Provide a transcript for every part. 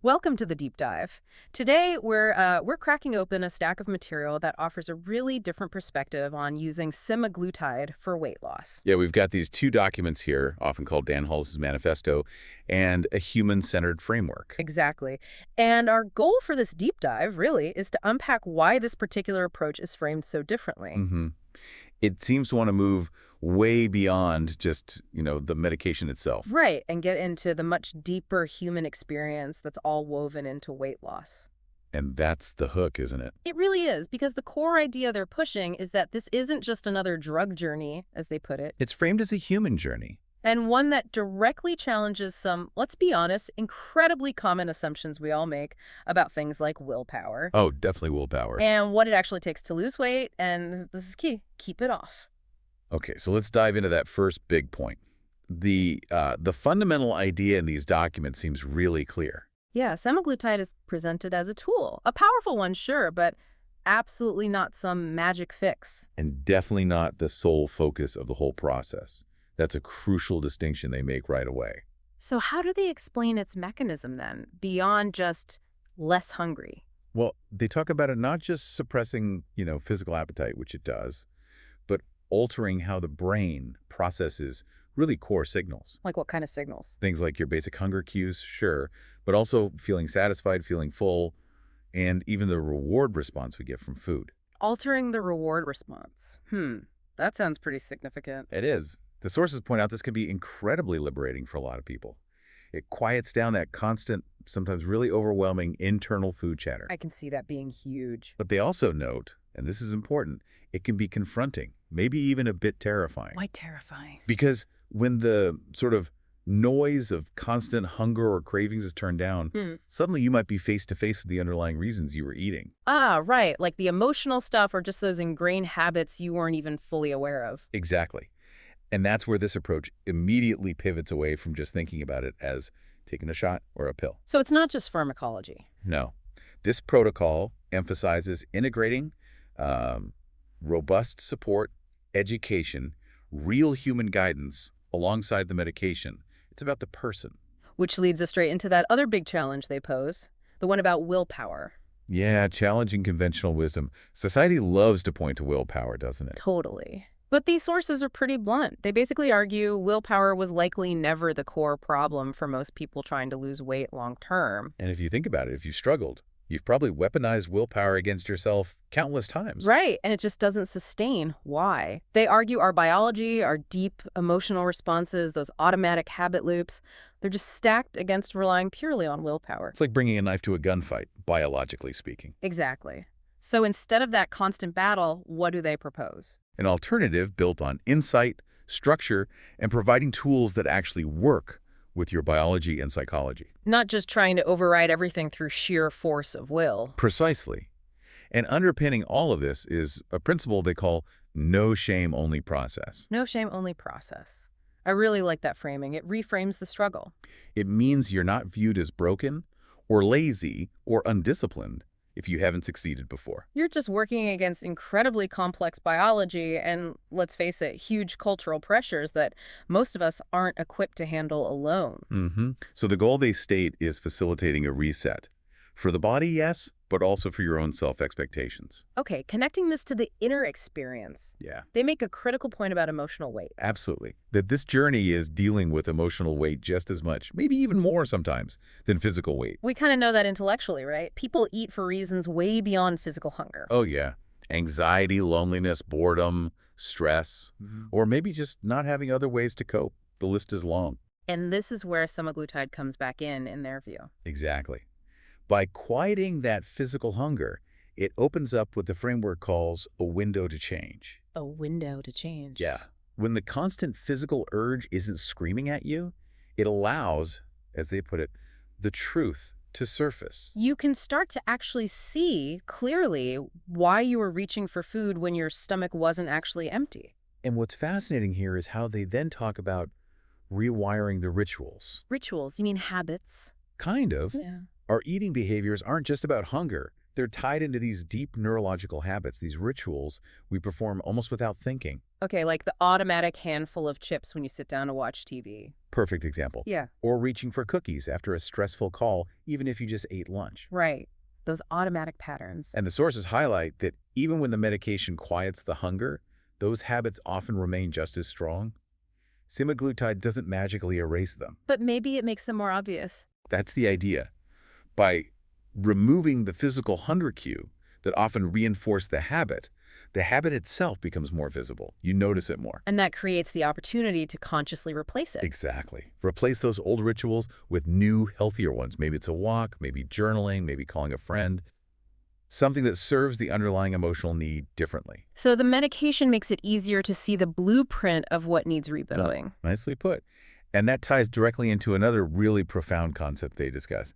Welcome to the deep dive. Today we're cracking open a stack of material that offers a really different perspective on using semaglutide for weight loss. Yeah, we've got these two documents here, often called Dan Halls' Manifesto, and a human-centered framework. Exactly. And our goal for this deep dive really is to unpack why this particular approach is framed so differently. hmm It seems to want to move way beyond just, the medication itself. Right, and get into the much deeper human experience that's all woven into weight loss. And that's the hook, isn't it? It really is, because the core idea they're pushing is that this isn't just another drug journey, as they put it, It's framed as a human journey. and one that directly challenges some, let's be honest, incredibly common assumptions we all make about things like willpower Oh, definitely willpower. and what it actually takes to lose weight, and this is key, keep it off. Okay, so let's dive into that first big point. The fundamental idea in these documents seems really clear. Yeah, semaglutide is presented as a tool, a powerful one, sure, but absolutely not some magic fix. And definitely not the sole focus of the whole process. That's a crucial distinction they make right away. So how do they explain its mechanism then, beyond just less hungry? Well, they talk about it not just suppressing, physical appetite, which it does, but altering how the brain processes really core signals. Like what kind of signals? Things like your basic hunger cues, sure, but also feeling satisfied, feeling full, and even the reward response we get from food. Altering the reward response. That sounds pretty significant. It is. The sources point out this can be incredibly liberating for a lot of people. It quiets down that constant, sometimes really overwhelming internal food chatter. I can see that being huge. But they also note, and this is important, it can be confronting, maybe even a bit terrifying. Why terrifying? Because when the sort of noise of constant hunger or cravings is turned down, suddenly you might be face to face with the underlying reasons you were eating. Ah, right. Like the emotional stuff or just those ingrained habits you weren't even fully aware of. Exactly. And that's where this approach immediately pivots away from just thinking about it as taking a shot or a pill. So it's not just pharmacology. No. This protocol emphasizes integrating robust support, education, real human guidance alongside the medication. It's about the person. Which leads us straight into that other big challenge they pose, the one about willpower. Yeah, challenging conventional wisdom. Society loves to point to willpower, doesn't it? Totally. But these sources are pretty blunt. They basically argue willpower was likely never the core problem for most people trying to lose weight long term. And if you think about it, if you struggled, you've probably weaponized willpower against yourself countless times. Right, and it just doesn't sustain. Why? They argue our biology, our deep emotional responses, those automatic habit loops, they're just stacked against relying purely on willpower. It's like bringing a knife to a gunfight, biologically speaking. Exactly. So instead of that constant battle, what do they propose? An alternative built on insight, structure, and providing tools that actually work with your biology and psychology. Not just trying to override everything through sheer force of will. Precisely. And underpinning all of this is a principle they call no shame only process. No shame, only process. I really like that framing. It reframes the struggle. It means you're not viewed as broken or lazy or undisciplined if you haven't succeeded before. You're just working against incredibly complex biology and, let's face it, huge cultural pressures that most of us aren't equipped to handle alone. So the goal they state is facilitating a reset. For the body, yes, but also for your own self-expectations. Okay, connecting this to the inner experience. Yeah, They make a critical point about emotional weight. absolutely. That this journey is dealing with emotional weight just as much, maybe even more sometimes, than physical weight. We kind of know that intellectually, right? People eat for reasons way beyond physical hunger. Oh, yeah. Anxiety, loneliness, boredom, stress, or maybe just not having other ways to cope. The list is long. And this is where semaglutide comes back in their view. Exactly. By quieting that physical hunger, it opens up what the framework calls a window to change. A window to change. Yeah. When the constant physical urge isn't screaming at you, it allows, as they put it, the truth to surface. You can start to actually see clearly why you were reaching for food when your stomach wasn't actually empty. And what's fascinating here is how they then talk about rewiring the rituals. Rituals, you mean habits? Kind of. Yeah. Our eating behaviors aren't just about hunger. They're tied into these deep neurological habits, these rituals we perform almost without thinking. Okay, like the automatic handful of chips when you sit down to watch TV. Perfect example. Yeah. Or reaching for cookies after a stressful call, even if you just ate lunch. Right. Those automatic patterns. And the sources highlight that even when the medication quiets the hunger, those habits often remain just as strong. Semaglutide doesn't magically erase them. But maybe it makes them more obvious. That's the idea. By removing the physical hunger cue that often reinforced the habit itself becomes more visible. You notice it more. And that creates the opportunity to consciously replace it. Exactly. Replace those old rituals with new, healthier ones. Maybe it's a walk, maybe journaling, maybe calling a friend. Something that serves the underlying emotional need differently. So the medication makes it easier to see the blueprint of what needs rebuilding. Nicely put. And that ties directly into another really profound concept they discuss: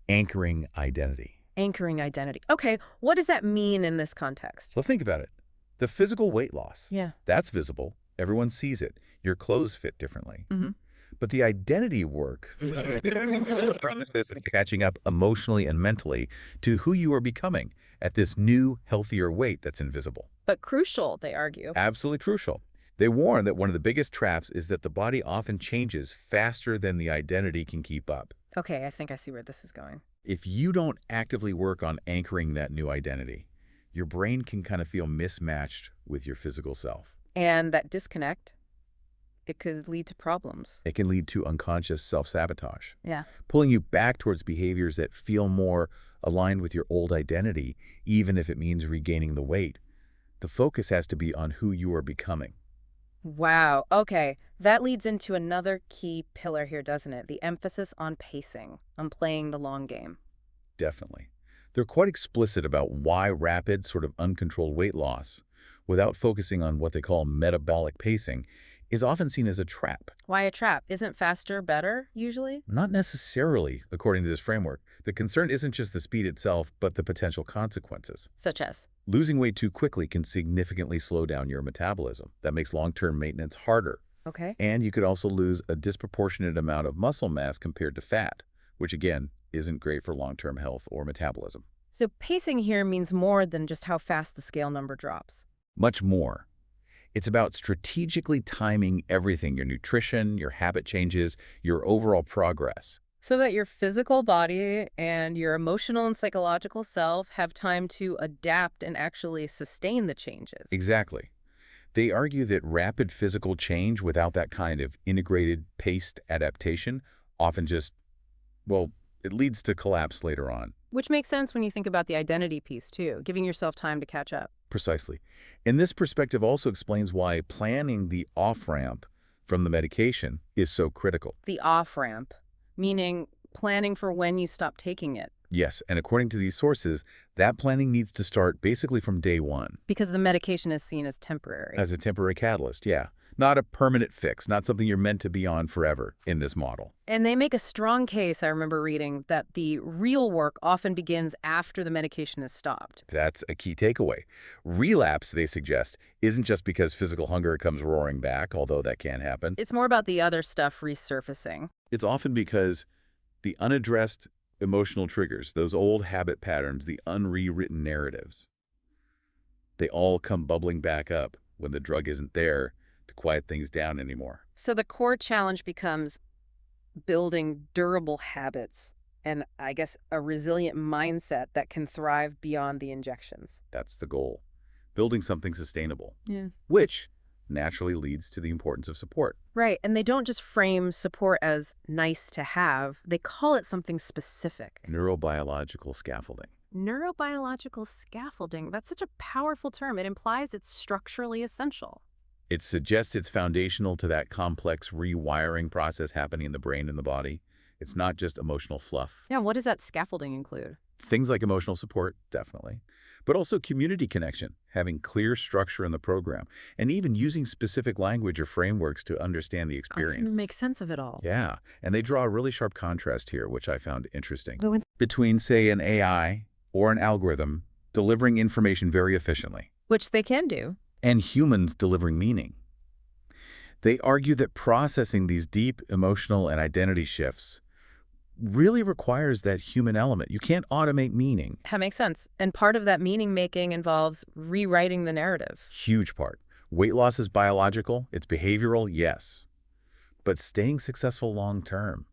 anchoring identity. Anchoring identity. Okay, what does that mean in this context? Well, think about it. The physical weight loss, Yeah. that's visible. Everyone sees it. Your clothes fit differently. Mm-hmm. But the identity work is catching up emotionally and mentally to who you are becoming at this new, healthier weight that's invisible. But crucial, they argue. Absolutely crucial. They warn that one of the biggest traps is that the body often changes faster than the identity can keep up. Okay, I think I see where this is going. If you don't actively work on anchoring that new identity, your brain can kind of feel mismatched with your physical self. And that disconnect, it could lead to problems. It can lead to unconscious self-sabotage, Yeah. pulling you back towards behaviors that feel more aligned with your old identity, even if it means regaining the weight. The focus has to be on who you are becoming. Wow. Okay. That leads into another key pillar here, doesn't it? The emphasis on pacing, on playing the long game. Definitely. They're quite explicit about why rapid, sort of uncontrolled weight loss, without focusing on what they call metabolic pacing, is often seen as a trap. Why a trap? Isn't faster better, usually? Not necessarily, according to this framework. The concern isn't just the speed itself, but the potential consequences. Such as? Losing weight too quickly can significantly slow down your metabolism. That makes long-term maintenance harder. Okay. And you could also lose a disproportionate amount of muscle mass compared to fat, which again, isn't great for long-term health or metabolism. So pacing here means more than just how fast the scale number drops. Much more. It's about strategically timing everything: your nutrition, your habit changes, your overall progress. So that your physical body and your emotional and psychological self have time to adapt and actually sustain the changes. Exactly. They argue that rapid physical change without that kind of integrated, paced adaptation often just, well, it leads to collapse later on. Which makes sense when you think about the identity piece, too, giving yourself time to catch up. Precisely. And this perspective also explains why planning the off-ramp from the medication is so critical. The off-ramp, meaning planning for when you stop taking it. Yes, and according to these sources, that planning needs to start basically from day one. Because the medication is seen as temporary. As a temporary catalyst, yeah. Not a permanent fix, not something you're meant to be on forever in this model. And they make a strong case, I remember reading, that the real work often begins after the medication is stopped. That's a key takeaway. Relapse, they suggest, isn't just because physical hunger comes roaring back, although that can happen. It's more about the other stuff resurfacing. It's often because the unaddressed emotional triggers, those old habit patterns, the unrewritten narratives, they all come bubbling back up when the drug isn't there to quiet things down anymore. So the core challenge becomes building durable habits and, I guess, a resilient mindset that can thrive beyond the injections. That's the goal. Building something sustainable. Yeah. Which naturally leads to the importance of support. Right, and they don't just frame support as nice to have, they call it something specific. Neurobiological scaffolding. Neurobiological scaffolding, that's such a powerful term. It implies it's structurally essential. It suggests it's foundational to that complex rewiring process happening in the brain and the body. It's not just emotional fluff. Yeah, what does that scaffolding include? Things like emotional support, definitely. But also community connection, having clear structure in the program, and even using specific language or frameworks to understand the experience. Make sense of it all. Yeah, and they draw a really sharp contrast here, which I found interesting. Between, say, an AI or an algorithm delivering information very efficiently, Which they can do. and humans delivering meaning. They argue that processing these deep emotional and identity shifts really requires that human element. You can't automate meaning. That makes sense. And part of that meaning making involves rewriting the narrative. Huge part. Weight loss is biological, it's behavioral, yes. But staying successful long term,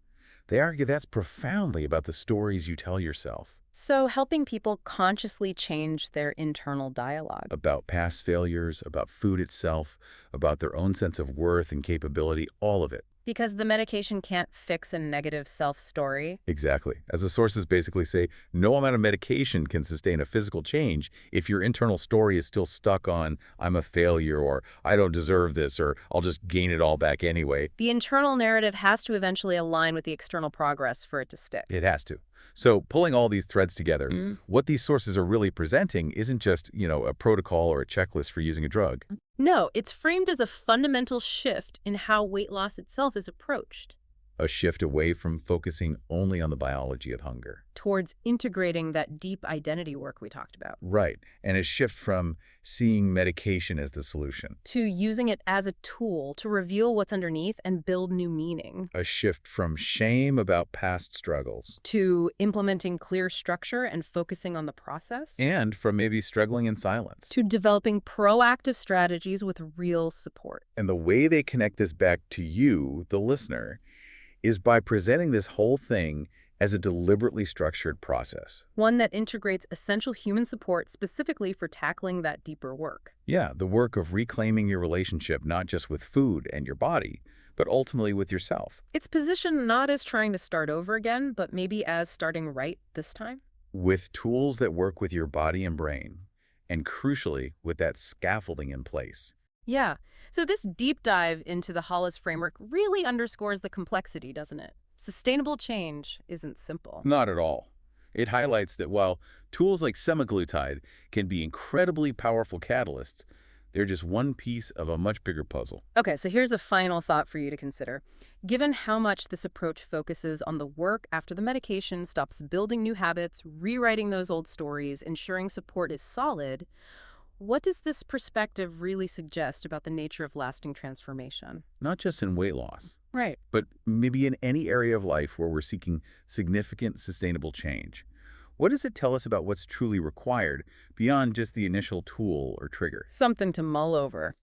they argue that's profoundly about the stories you tell yourself, So helping people consciously change their internal dialogue. about past failures, about food itself, about their own sense of worth and capability, all of it. Because the medication can't fix a negative self-story. Exactly. As the sources basically say, no amount of medication can sustain a physical change if your internal story is still stuck on, I'm a failure, or I don't deserve this, or I'll just gain it all back anyway. The internal narrative has to eventually align with the external progress for it to stick. It has to. So pulling all these threads together, Mm. what these sources are really presenting isn't just, a protocol or a checklist for using a drug. No, it's framed as a fundamental shift in how weight loss itself is approached, A shift away from focusing only on the biology of hunger. towards integrating that deep identity work we talked about, Right. And a shift from seeing medication as the solution. to using it as a tool to reveal what's underneath and build new meaning, A shift from shame about past struggles. to implementing clear structure and focusing on the process, And from maybe struggling in silence. to developing proactive strategies with real support. And the way they connect this back to you, the listener, is by presenting this whole thing as a deliberately structured process. One that integrates essential human support specifically for tackling that deeper work. Yeah, the work of reclaiming your relationship not just with food and your body, but ultimately with yourself. It's positioned not as trying to start over again, but maybe as starting right this time. With tools that work with your body and brain, and crucially, with that scaffolding in place. Yeah. So this deep dive into the Hollis framework really underscores the complexity, doesn't it? Sustainable change isn't simple. Not at all. It highlights that while tools like semaglutide can be incredibly powerful catalysts, they're just one piece of a much bigger puzzle. Okay, so here's a final thought for you to consider. Given how much this approach focuses on the work after the medication stops building new habits, rewriting those old stories, ensuring support is solid, what does this perspective really suggest about the nature of lasting transformation? Not just in weight loss, Right. but maybe in any area of life where we're seeking significant, sustainable change. What does it tell us about what's truly required beyond just the initial tool or trigger? Something to mull over.